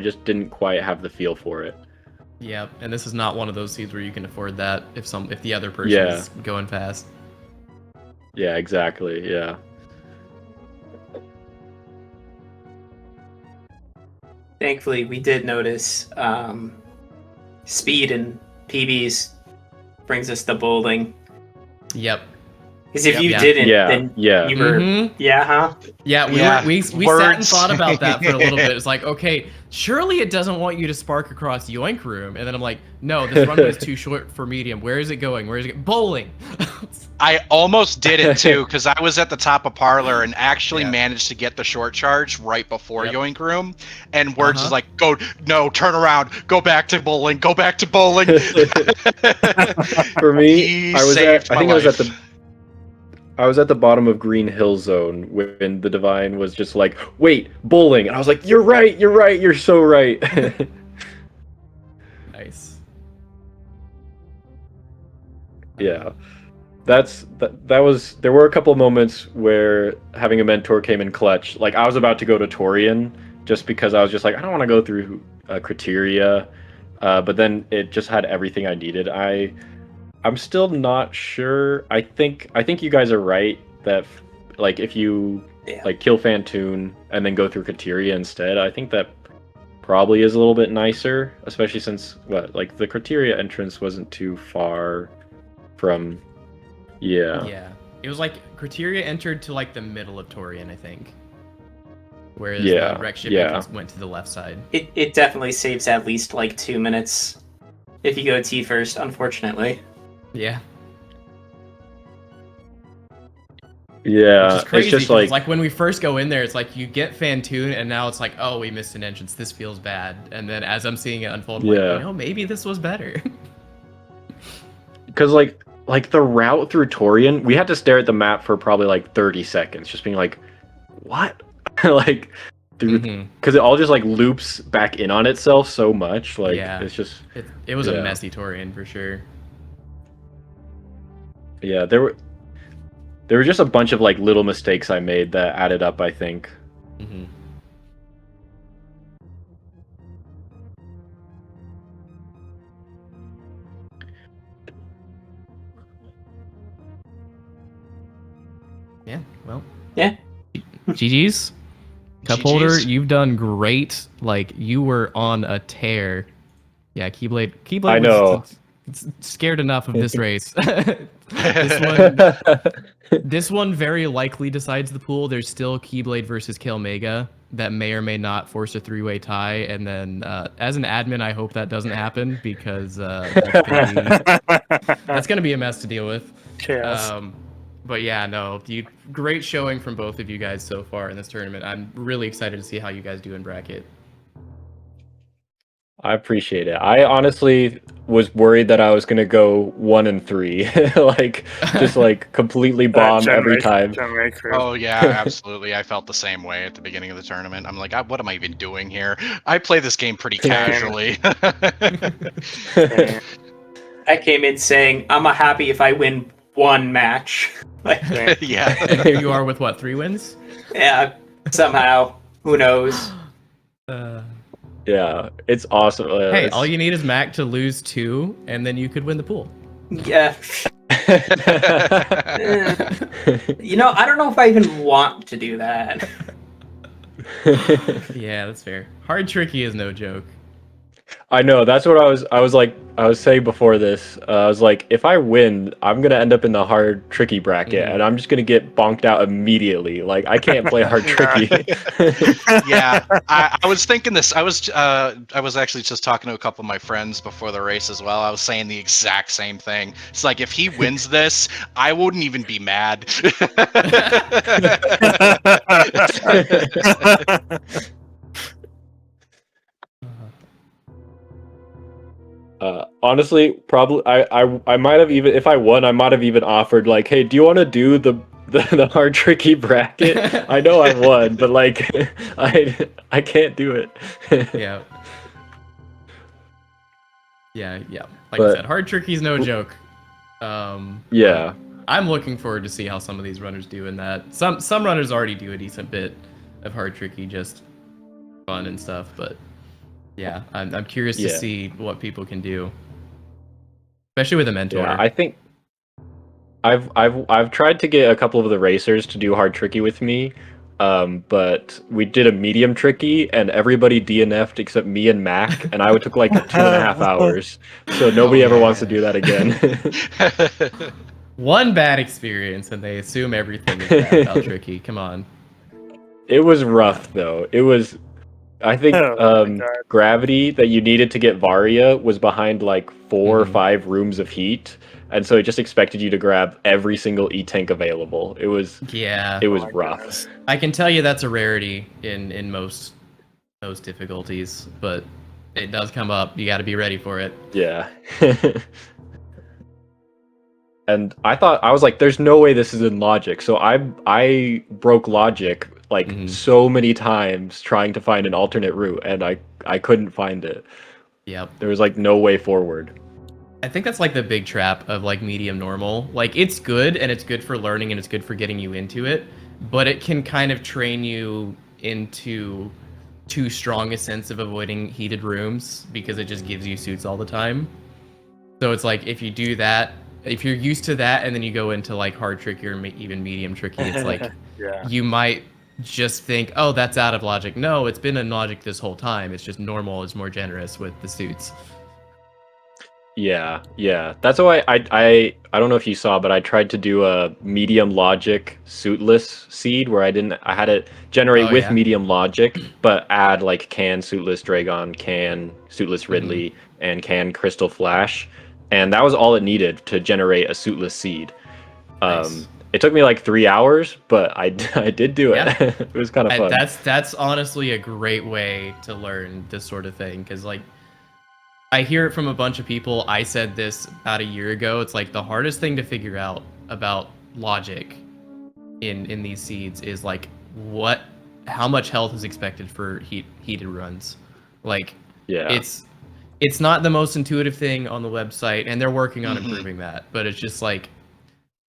just didn't quite have the feel for it. Yeah. And this is not one of those seeds where you can afford that if the other person Yeah. is going fast. Yeah, exactly. Yeah. Thankfully, we did notice speed and PBs brings us to bowling. Yep. Because if Yep. you Yeah. didn't, Yeah. then Yeah. you were, Mhm. yeah, huh? Yeah, Yeah, we sat and words. thought about that for a little bit. It's like, okay, surely it doesn't want you to spark across Yoink Room. And then I'm like, no, this runway is too short for medium. Where is it going? Bowling! I almost did it too because I was at the top of Parlor and actually Yeah. managed to get the short charge right before Yep. Yoink Room, and Words Uh-huh. is like, "Go, no, turn around, go back to bowling, go back to bowling." For me, He I saved my life. I was at the bottom of Green Hill Zone when the Divine was just like, "Wait, bowling," and I was like, you're right, you're so right." Nice. Yeah, that was. There were a couple moments where having a mentor came in clutch. Like, I was about to go to Torian just because I was just like, I don't want to go through Criteria, but then it just had everything I needed. I'm still not sure. I think you guys are right that like if you Yeah. like kill Fantoon and then go through Criteria instead, I think that probably is a little bit nicer, especially since like the Criteria entrance wasn't too far from. Yeah. Yeah. It was like Criteria entered to like the middle of Torian, I think. Whereas Yeah, the wreck ship yeah. entrance went to the left side. It definitely saves at least like 2 minutes if you go T first, unfortunately. Yeah. Yeah. Which is crazy, It's just 'cause it's like when we first go in there, it's like you get Fantoon, and now it's like, oh, we missed an entrance. This feels bad. And then as I'm seeing it unfold, I'm Yeah. like, maybe this was better. Because like the route through Torian, we had to stare at the map for probably like 30 seconds, just being like, what? Like, dude, because it all just like loops back in on itself so much. Like, Yeah. it's just It was a Yeah. messy Torian for sure. yeah. There were just a bunch of like little mistakes I made that added up, I think. Mm-hmm. Yeah, well. Yeah. GG's. CupHolder, GG's. you've done great. Like, you were on a tear. Yeah, Keyblade I was know. scared enough of this race. This one very likely decides the pool. There's still Keyblade versus Kilmega that may or may not force a 3-way tie. And then, as an admin, I hope that doesn't happen because that's gonna be a mess to deal with. Chaos. But yeah, no, great showing from both of you guys so far in this tournament. I'm really excited to see how you guys do in bracket. I appreciate it. I honestly was worried that I was gonna go 1 and 3, like just like completely bomb every time. Oh yeah, absolutely. I felt the same way at the beginning of the tournament. I'm like, what am I even doing here? I play this game pretty casually. I came in saying, I'm happy if I win one match. Like, Yeah. And here you are with what, 3 wins? yeah, somehow. Who knows? Yeah, it's awesome. Hey, all you need is Mac to lose 2, and then you could win the pool. Yeah. You know, I don't know if I even want to do that. Yeah, that's fair. Hard Tricky is no joke. I know, that's what I was saying before this. I was like, if I win, I'm gonna end up in the hard tricky bracket, and I'm just gonna get bonked out immediately. Like, I can't play hard tricky. Yeah, I was thinking this. I was actually just talking to a couple of my friends before the race as well. I was saying the exact same thing. It's like, if he wins this, I wouldn't even be mad. Honestly, probably I might have even, if I won, I might have even offered like, hey, do you want to do the hard tricky bracket? I know I won, but like, I can't do it. Yeah. Yeah. Like But- I said, hard tricky is no joke. Yeah. I'm looking forward to see how some of these runners do in that. Some runners already do a decent bit of hard tricky, just fun and stuff. But yeah, I'm curious to Yeah. see what people can do, especially with a mentor. Yeah, I think I've tried to get a couple of the racers to do hard tricky with me, but we did a medium tricky and everybody DNF'd except me and Mac, and I took like 2.5 hours. So nobody ever wants to do that again. One bad experience, and they assume everything is bad about tricky. Come on. It was rough though. It was. I think Oh my God. gravity that you needed to get Varia was behind like 4 or 5 rooms of heat, and so it just expected you to grab every single E-tank available. It was Yeah. rough. goodness. I can tell you that's a rarity in most difficulties, but it does come up. You got to be ready for it. Yeah. And I was like, there's no way this is in logic. So I broke logic like so many times trying to find an alternate route, and I couldn't find it. Yep. There was like no way forward. I think that's like the big trap of like medium normal. Like, it's good and it's good for learning and it's good for getting you into it, but it can kind of train you into too strong a sense of avoiding heated rooms because it just gives you suits all the time. So it's like, if you do that, if you're used to that and then you go into like hard tricky or even medium tricky, it's like Yeah. you might just think, oh, that's out of logic. No, it's been in logic this whole time. It's just normal is more generous with the suits. Yeah, yeah. That's why I don't know if you saw, but I tried to do a medium logic suitless seed where I had it generate Oh, with yeah. medium logic, but add like can suitless Dragon, can suitless Mm-hmm. Ridley, and can Crystal Flash, and that was all it needed to generate a suitless seed. Nice. It took me like 3 hours, but I did do it. Yeah. It was kind of fun. That's honestly a great way to learn this sort of thing, because like I hear it from a bunch of people. I said this about a year ago. It's like the hardest thing to figure out about logic in these seeds is like how much health is expected for heated runs. Like Yeah. it's not the most intuitive thing on the website, and they're working on Mhm. improving that. But it's just like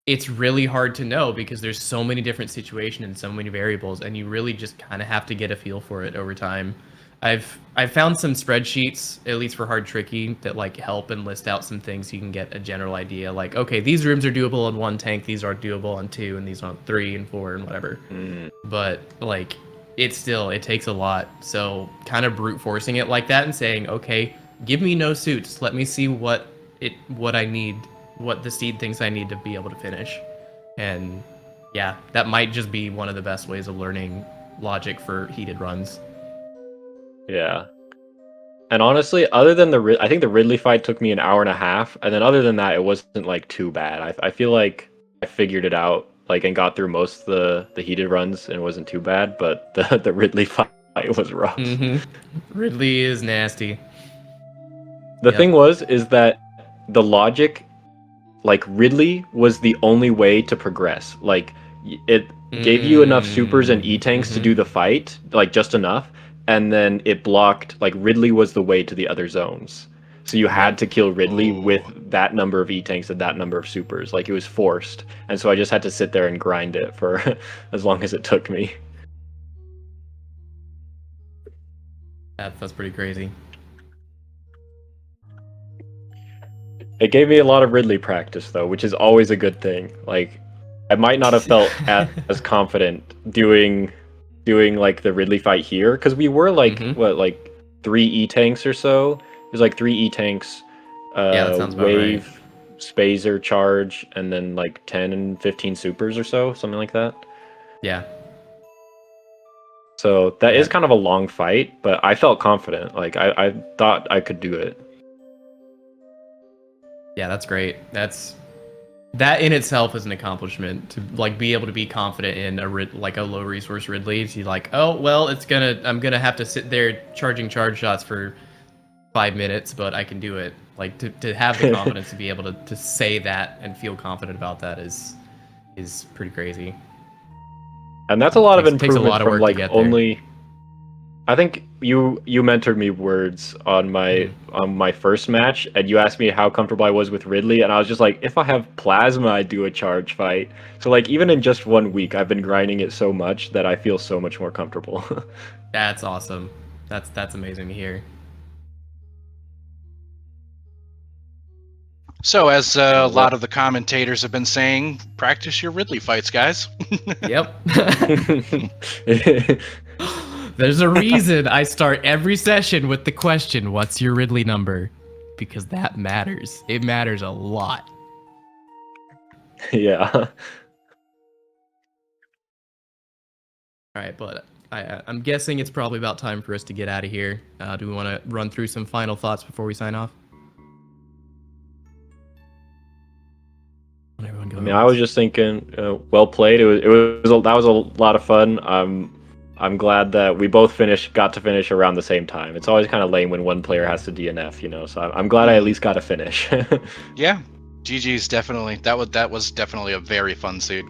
it's really hard to know because there's so many different situations and so many variables, and you really just kind of have to get a feel for it over time. I've found some spreadsheets, at least for hard tricky, that like help and list out some things so you can get a general idea. Like, okay, these rooms are doable on 1 tank, these are doable on 2, and these on 3 and 4 and whatever. But like, it takes a lot. So kind of brute forcing it like that and saying, okay, give me no suits, let me see what I need, what the seed thinks I need to be able to finish. And yeah, that might just be one of the best ways of learning logic for heated runs. Yeah. And honestly, other than I think the Ridley fight took me an hour and a half, and then other than that, it wasn't like too bad. I feel like I figured it out, like, and got through most of the heated runs, and it wasn't too bad. But the Ridley fight was rough. Ridley is nasty. The Yep. thing is that the logic, like Ridley, was the only way to progress. Like, it gave you enough supers and E-tanks to do the fight, like just enough. And then it blocked, like Ridley was the way to the other zones. So you had to kill Ridley with that number of E-tanks and that number of supers. Like it was forced. And so I just had to sit there and grind it for as long as it took me. That's pretty crazy. It gave me a lot of Ridley practice though, which is always a good thing. Like I might not have felt as confident doing like the Ridley fight here, because we were like like 3 E-tanks or so. It was like 3 E-tanks, Yeah, that sounds about wave, Spazer charge, and then like 10 and 15 supers or so, something like that. Yeah. So that is kind of a long fight, but I felt confident. Like I thought I could do it. Yeah, that's great. That in itself is an accomplishment, to like be able to be confident in a low resource Ridley. To like, oh well, I'm gonna have to sit there charging charge shots for 5 minutes, but I can do it. Like to have the confidence to be able to say that and feel confident about that is pretty crazy. And that's a lot of Takes a improvement lot of from work to like get there. only. I think you mentored me words on my first match, and you asked me how comfortable I was with Ridley, and I was just like, if I have plasma, I do a charge fight. So like even in just 1 week, I've been grinding it so much that I feel so much more comfortable. That's awesome. That's amazing to hear. So, as a lot of the commentators have been saying, practice your Ridley fights, guys. Yep. There's a reason I start every session with the question, what's your Ridley number? Because that matters. It matters a lot. Yeah. All right, but I'm guessing it's probably about time for us to get out of here. Do we want to run through some final thoughts before we sign off? Everyone go. I mean, I was just thinking, well played. That was a lot of fun. I'm glad that we both got to finish around the same time. It's always kind of lame when one player has to DNF, you know. So I'm glad I at least got to finish. Yeah, GG's definitely that was definitely a very fun suit.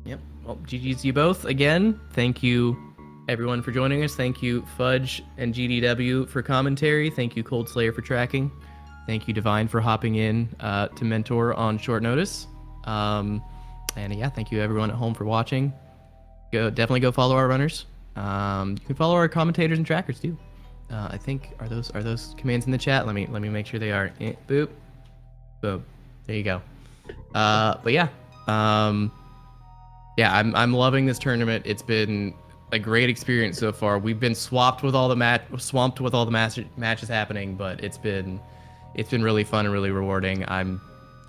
Yep. Well, GG's you both again. Thank you, everyone, for joining us. Thank you, Fudge and GDW, for commentary. Thank you, Cold Slayer, for tracking. Thank you, Divine, for hopping in to mentor on short notice. And yeah, thank you, everyone at home, for watching. Definitely go follow our runners. You can follow our commentators and trackers too. I think are those commands in the chat? Let me make sure they are. Boop, boom. There you go. But yeah. Yeah, I'm loving this tournament. It's been a great experience so far. We've been swamped with all the matches happening, but it's been really fun and really rewarding. I'm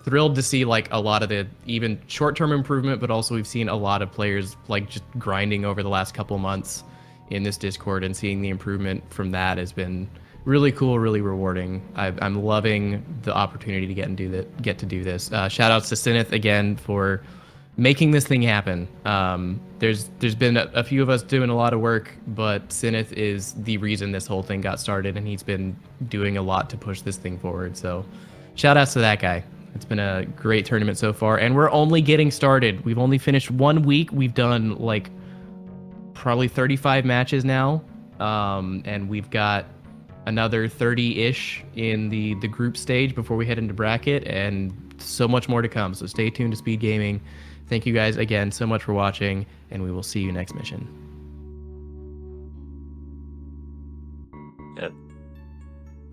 thrilled to see like a lot of the even short-term improvement, but also we've seen a lot of players like just grinding over the last couple months in this Discord, and seeing the improvement from that has been really cool, really rewarding. I'm loving the opportunity to get to do this. Shout outs to Syneth again for making this thing happen. There's been a few of us doing a lot of work, but Syneth is the reason this whole thing got started, and he's been doing a lot to push this thing forward. So shout outs to that guy. It's been a great tournament so far, and we're only getting started. We've only finished 1 week. We've done like probably 35 matches now, and we've got another 30-ish in the group stage before we head into bracket, and so much more to come. So stay tuned to Speed Gaming. Thank you guys again so much for watching, and we will see you next mission.